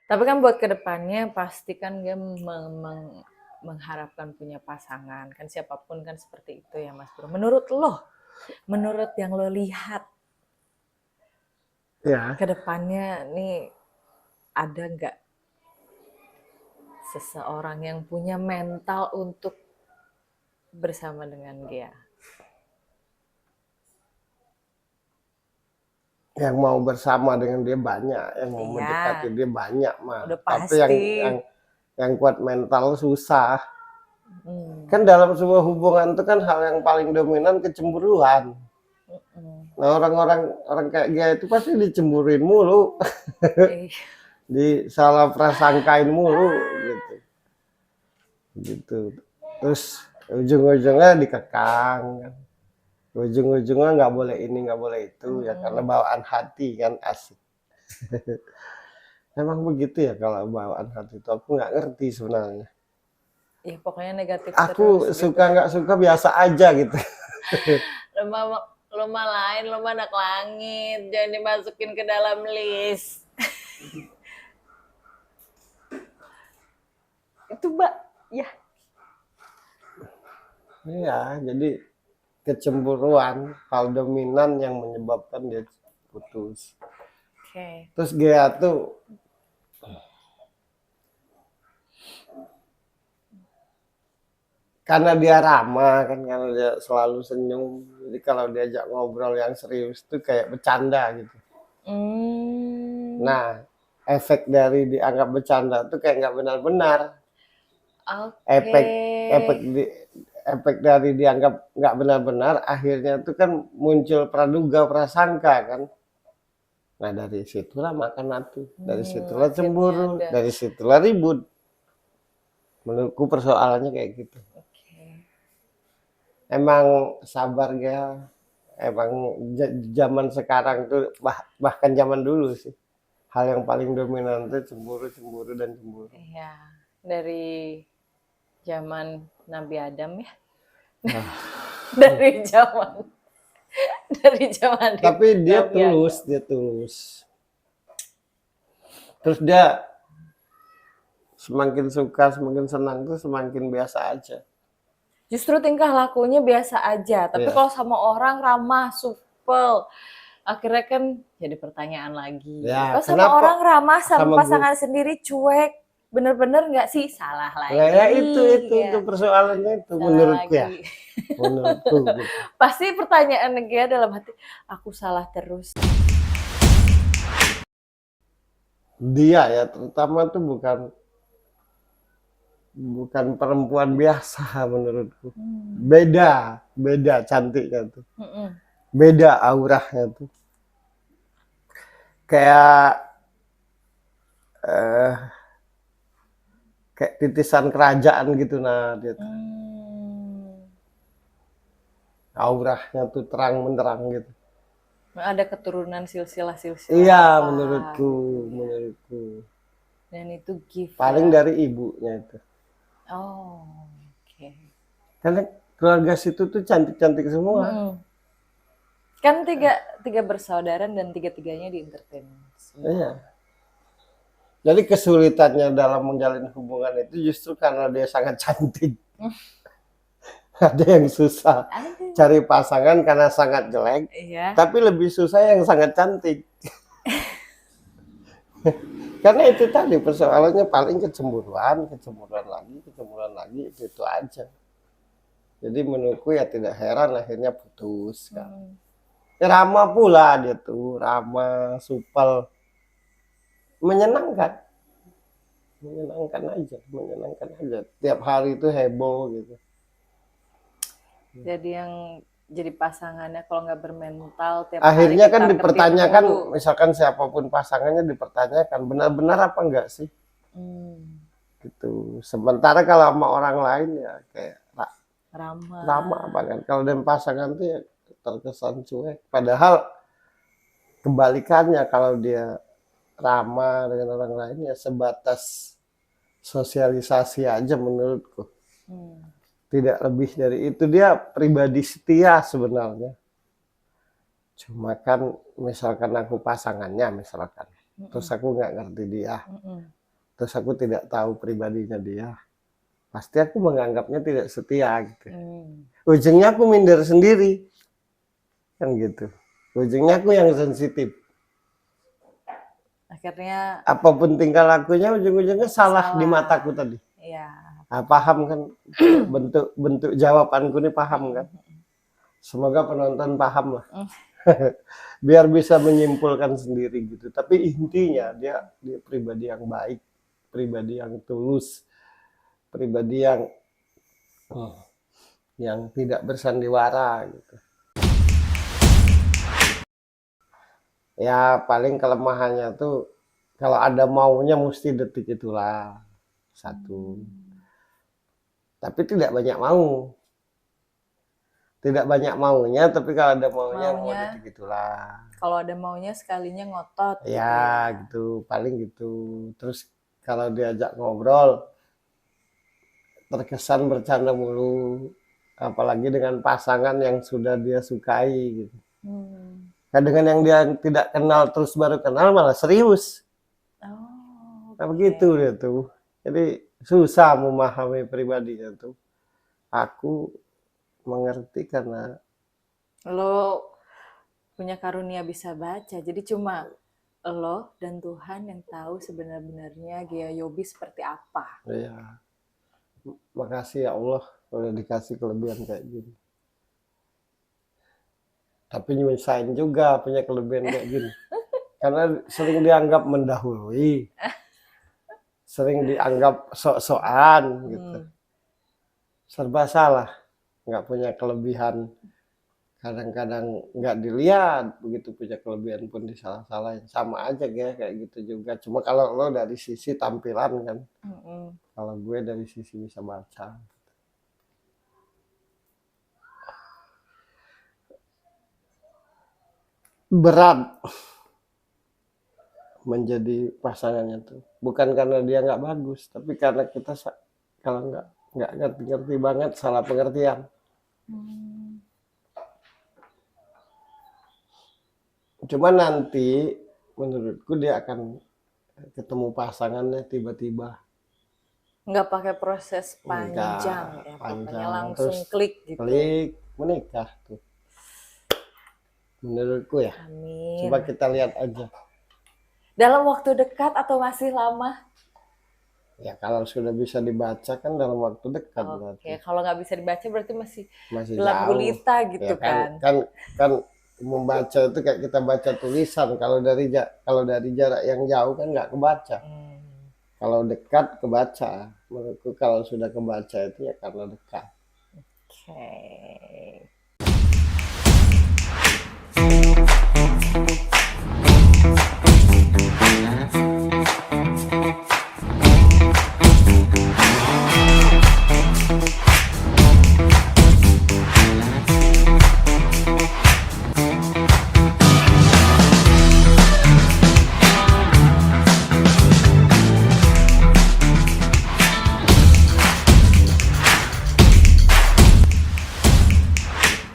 Tapi kan buat kedepannya pasti kan dia mengharapkan punya pasangan kan, siapapun kan seperti itu ya Mas Bro. Menurut yang lo lihat Ya, kedepannya nih, ada nggak seseorang yang punya mental untuk bersama dengan dia? yang mau bersama dengan dia banyak, yang mau mendekati Iya, dia banyak mah. udah Tapi pasti. yang kuat mental susah. Hmm. Kan dalam sebuah hubungan itu kan hal yang paling dominan kecemburuan. Nah orang kayak dia itu pasti dicemburuin mulu, Eh, disalah prasangkain mulu gitu. Gitu. Terus ujung-ujungnya dikekang kan. Ujung-ujungnya nggak boleh ini, nggak boleh itu ya karena bawaan hati kan asik. Emang begitu ya kalau bawaan hati itu aku nggak ngerti sebenarnya. ya pokoknya negatif terus Aku gitu. suka nggak suka biasa aja gitu. Lo mah lain, lo mah anak langit, jangan dimasukin ke dalam list. Itu Mbak, ya. Iya, jadi kecemburuan hal dominan yang menyebabkan dia putus. Oke. Terus dia tuh karena dia ramah kan, karena dia selalu senyum, jadi kalau diajak ngobrol yang serius tuh kayak bercanda gitu. Hmm. Nah, efek dari dianggap bercanda tuh kayak nggak benar-benar. Oke. efek efek di, efek dari dianggap nggak benar-benar akhirnya tuh kan muncul praduga prasangka kan. Nah dari situlah makan hati, dari situlah Akhirnya cemburu, ada. dari situlah ribut. Menurutku persoalannya kayak gitu. Oke. Emang sabar ya, emang zaman sekarang tuh bahkan zaman dulu sih. Hal yang paling dominan tuh cemburu, cemburu dan cemburu. Iya, dari zaman Nabi Adam ya. Nah, Dari zaman dari zaman tapi dia Nabi tulus, Adam. dia tulus. Terus dia semakin suka, semakin senang tuh semakin biasa aja. Justru tingkah lakunya biasa aja, tapi Ya, kalau sama orang ramah, supel, akhirnya kan jadi pertanyaan lagi. ya Kalau sama kenapa orang ramah, sama sama gue? pasangan sendiri cuek, bener-bener nggak sih? Salah Nah, ya lagi, itu ya. persoalannya itu Salah menurutku ya, lagi. menurutku gitu. Pasti pertanyaan dia dalam hati, aku salah terus. Dia ya terutama tuh bukan bukan perempuan biasa menurutku. Beda, beda cantiknya tuh. Mm-mm. Beda auranya tuh. Kayak eh kayak titisan kerajaan gitu nah dia tuh. Hmm. Auranya tuh terang menderang gitu. Ada keturunan silsilah-silsilah Iya, apa menurutku, gitu ya. menurutku. Dan itu gift Paling ya. dari ibunya itu. Oh, oke. Karena keluarga situ tuh cantik-cantik semua. Mm-mm. Kan tiga bersaudara dan tiga-tiganya di entertainment Iya. semua. Jadi kesulitannya dalam menjalin hubungan itu justru karena dia sangat cantik. Ada yang susah Ada. cari pasangan karena sangat jelek, Iya. tapi lebih susah yang sangat cantik. Karena itu tadi persoalannya paling kecemburuan, kecemburuan lagi itu aja. Jadi menurutku ya tidak heran akhirnya putus kan. Ya, ramah pula dia tuh, ramah, supel, menyenangkan, menyenangkan aja. Tiap hari itu heboh gitu. Jadi yang jadi pasangannya kalau nggak bermental tiap hari Akhirnya kan ketar-ketir dipertanyakan, mulu. misalkan siapapun pasangannya dipertanyakan benar-benar apa enggak sih Hmm, gitu. Sementara kalau sama orang lain ya kayak ramah ramah. banget. Kalau dengan pasangan tuh ya terkesan cuek. Padahal kebalikannya kalau dia ramah dengan orang lain ya sebatas sosialisasi aja menurutku. Hmm. Tidak lebih dari itu, dia pribadi setia sebenarnya. Cuma kan misalkan aku pasangannya misalkan. terus aku nggak ngerti dia, terus aku tidak tahu pribadinya dia, pasti aku menganggapnya tidak setia gitu. Ujungnya aku minder sendiri, kan gitu. Ujungnya aku yang sensitif. Akhirnya Apapun tingkah lakunya ujung-ujungnya salah di mataku tadi. ya. Nah, paham kan bentuk jawabanku ini paham kan? Semoga penonton paham lah. Biar bisa menyimpulkan sendiri gitu. Tapi intinya dia pribadi yang baik, pribadi yang tulus, pribadi yang tidak bersandiwara gitu. Ya paling kelemahannya tuh kalau ada maunya mesti detik itulah satu. Tapi tidak banyak mau. Tidak banyak maunya, tapi kalau ada maunya mau detik itulah. Kalau ada maunya sekalinya ngotot. Ya gitu, paling gitu. Terus kalau diajak ngobrol terkesan bercanda mulu, apalagi dengan pasangan yang sudah dia sukai gitu. Nah, dengan yang dia tidak kenal terus baru kenal malah serius. Nah, begitu dia tuh. Jadi susah memahami pribadinya tuh. Aku mengerti karena lo punya karunia bisa baca. Jadi cuma lo dan Tuhan yang tahu sebenarnya Gea Yobi seperti apa. ya, makasih ya Allah udah dikasih kelebihan kayak gini. Tapi nyusahin juga punya kelebihan kayak gini. Karena sering dianggap mendahului. Sering dianggap sok-sokan gitu. Serba salah. Nggak punya kelebihan. Kadang-kadang nggak dilihat. Begitu punya kelebihan pun disalah-salahin. Sama aja kayak gitu juga. Cuma kalau lo dari sisi tampilan kan. Kalau gue dari sisi bisa baca. Berat menjadi pasangannya tuh bukan karena dia nggak bagus tapi karena kita kalau nggak ngerti banget salah pengertian. Cuma nanti menurutku dia akan ketemu pasangannya tiba-tiba nggak pakai proses panjang ya, pokoknya langsung klik gitu. Klik menikah tuh menurutku ya. Amin. Coba kita lihat aja. Dalam waktu dekat atau masih lama? Ya kalau sudah bisa dibaca kan dalam waktu dekat. Oke, kalau nggak bisa dibaca berarti masih gelap gulita gitu ya, kan membaca itu kayak kita baca tulisan. Kalau dari jarak yang jauh kan nggak kebaca. Kalau dekat kebaca. Menurutku kalau sudah kebaca itu ya karena dekat. Oke.